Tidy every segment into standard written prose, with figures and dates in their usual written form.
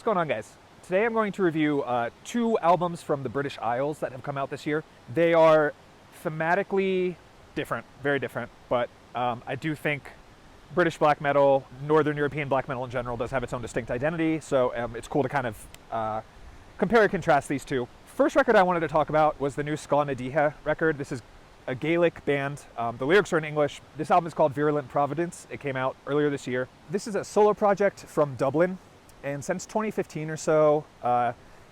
What's going on, guys? Today I'm going to review two albums from the British Isles that have come out this year. They are thematically different, very different, but I do think British black metal, Northern European black metal in general, does have its own distinct identity, so it's cool to kind of compare and contrast these two. First record I wanted to talk about was the new Scáth record. This is a Gaelic band. The lyrics are in English. This album is called Virulent Providence. It came out earlier this year. This is a solo project from Dublin, and since 2015 or so,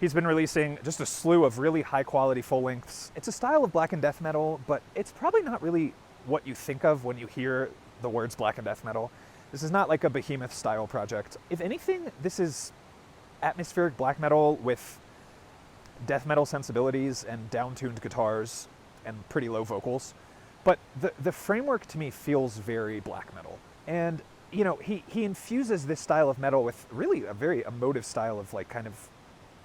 he's been releasing just a slew of really high-quality full-lengths. It's a style of black and death metal, but it's probably not really what you think of when you hear the words black and death metal. This is not like a Behemoth-style project. If anything, this is atmospheric black metal with death metal sensibilities and down-tuned guitars and pretty low vocals. But the framework to me feels very black metal. And you know, he infuses this style of metal with really a very emotive style of like kind of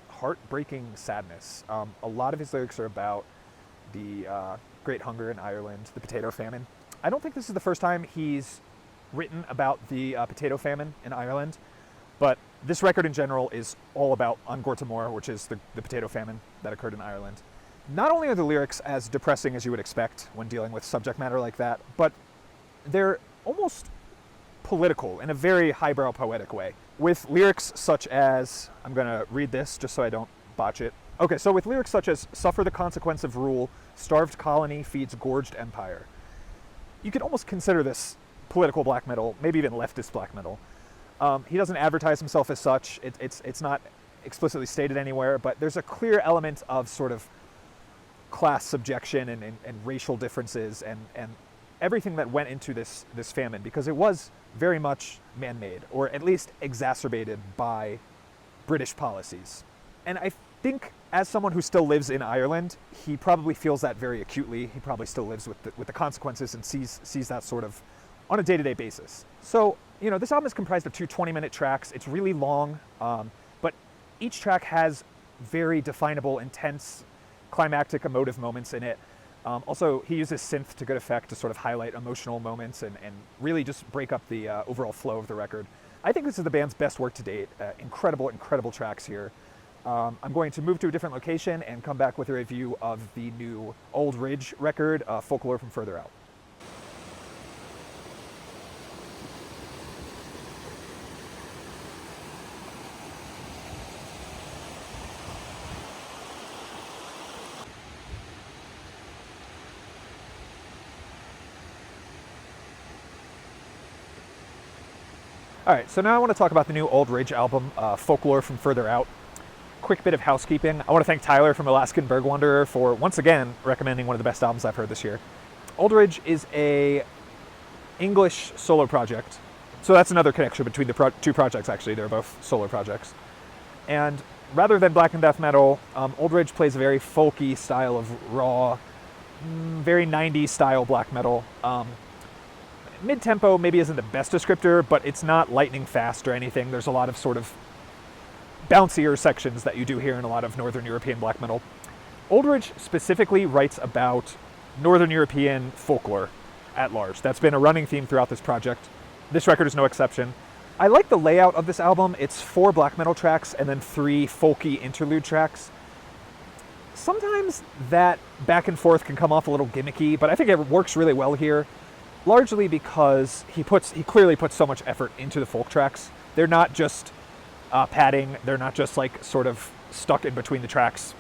heartbreaking sadness. A lot of his lyrics are about the Great Hunger in Ireland, the potato famine. I don't think this is the first time he's written about the potato famine in Ireland, but this record in general is all about An Gortamór, which is the potato famine that occurred in Ireland. Not only are the lyrics as depressing as you would expect when dealing with subject matter like that, but they're almost political in a very highbrow poetic way, with lyrics such as, I'm going to read this just so I don't botch it. Okay, so with lyrics such as, suffer the consequence of rule, starved colony feeds gorged empire. You could almost consider this political black metal, maybe even leftist black metal. He doesn't advertise himself as such. It's not explicitly stated anywhere, but there's a clear element of sort of class subjection and racial differences and everything that went into this famine, because it was very much man-made, or at least exacerbated by British policies. And I think as someone who still lives in Ireland, he probably feels that very acutely. He probably still lives with the consequences and sees that sort of on a day-to-day basis. So, you know, this album is comprised of two 20-minute tracks. It's really long, but each track has very definable, intense, climactic, emotive moments in it. Also, he uses synth to good effect to sort of highlight emotional moments and really just break up the overall flow of the record. I think this is the band's best work to date. Incredible, incredible tracks here. I'm going to move to a different location and come back with a review of the new Auld Ridge record, Folklore from Further Out. All right, so now I want to talk about the new Auld Ridge album, Folklore from Further Out. Quick bit of housekeeping. I want to thank Tyler from Alaskan Berg Wanderer for, once again, recommending one of the best albums I've heard this year. Auld Ridge is a English solo project. So that's another connection between the two projects, actually. They're both solo projects. And rather than black and death metal, Auld Ridge plays a very folky style of raw, very 90s style black metal. Mid-tempo maybe isn't the best descriptor, but it's not lightning fast or anything. There's a lot of sort of bouncier sections that you do hear in a lot of Northern European black metal. Auld Ridge specifically writes about Northern European folklore at large. That's been a running theme throughout this project. This record is no exception. I like the layout of this album. It's 4 black metal tracks and then 3 folky interlude tracks. Sometimes that back and forth can come off a little gimmicky, but I think it works really well here. Largely because he clearly puts so much effort into the folk tracks. They're not just padding. They're not just like sort of stuck in between the tracks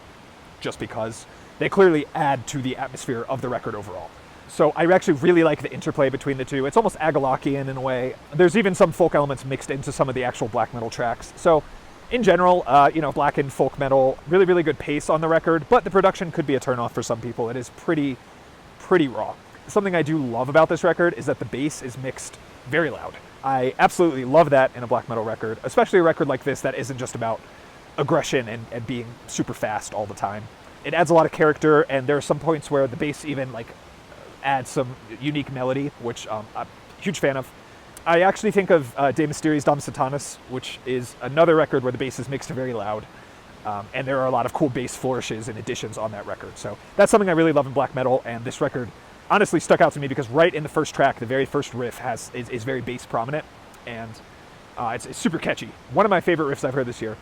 just because. They clearly add to the atmosphere of the record overall. So I actually really like the interplay between the two. It's almost Agalakian in a way. There's even some folk elements mixed into some of the actual black metal tracks. So in general, you know, black and folk metal, really, really good pace on the record, but the production could be a turnoff for some people. It is pretty raw. Something I do love about this record is that the bass is mixed very loud. I absolutely love that in a black metal record, especially a record like this that isn't just about aggression and being super fast all the time. It adds a lot of character, and there are some points where the bass even like adds some unique melody, which I'm a huge fan of. I actually think of De Mysteriis Dom Satanas, which is another record where the bass is mixed very loud, and there are a lot of cool bass flourishes and additions on that record. So that's something I really love in black metal, and this record honestly stuck out to me because right in the first track, the very first riff is very bass prominent, and it's super catchy. One of my favorite riffs I've heard this year.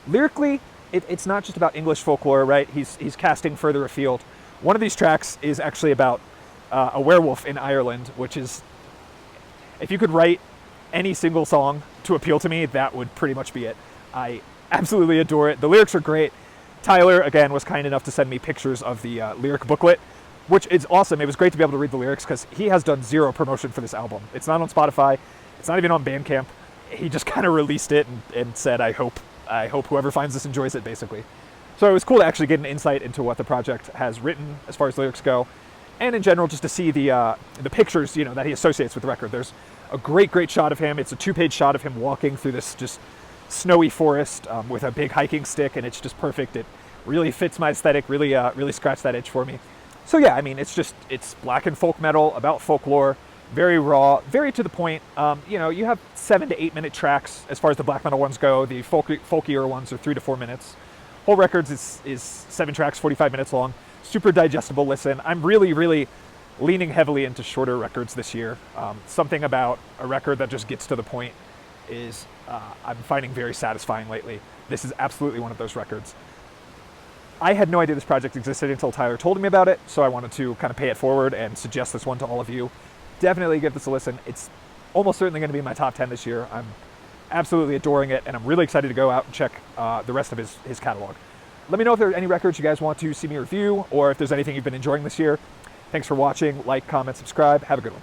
Lyrically, it's not just about English folklore, right? He's casting further afield. One of these tracks is actually about a werewolf in Ireland, which is, if you could write any single song to appeal to me, that would pretty much be it. I absolutely adore it. The lyrics are great. Tyler, again, was kind enough to send me pictures of the lyric booklet, which is awesome. It was great to be able to read the lyrics because he has done zero promotion for this album. It's not on Spotify. It's not even on Bandcamp. He just kind of released it and said, I hope whoever finds this enjoys it, basically. So it was cool to actually get an insight into what the project has written as far as lyrics go, and in general, just to see the pictures, that he associates with the record. There's a great shot of him. It's a 2-page shot of him walking through this just snowy forest with a big hiking stick, and it's just perfect. It really fits my aesthetic, really scratched that itch for me. So yeah, I mean, it's black and folk metal about folklore, very raw, very to the point. You have 7 to 8 minute tracks as far as the black metal ones go. The folkier ones are 3 to 4 minutes. Whole records is 7 tracks, 45 minutes long. Super digestible listen. I'm really leaning heavily into shorter records this year. Something about a record that just gets to the point is I'm finding very satisfying lately. This is absolutely one of those records. I had no idea this project existed until Tyler told me about it, so I wanted to kind of pay it forward and suggest this one to all of you. Definitely give this a listen. It's almost certainly going to be in my top 10 this year. I'm absolutely adoring it, and I'm really excited to go out and check the rest of his catalog. Let me know if there are any records you guys want to see me review, or if there's anything you've been enjoying this year. Thanks for watching. Like, comment, subscribe. Have a good one.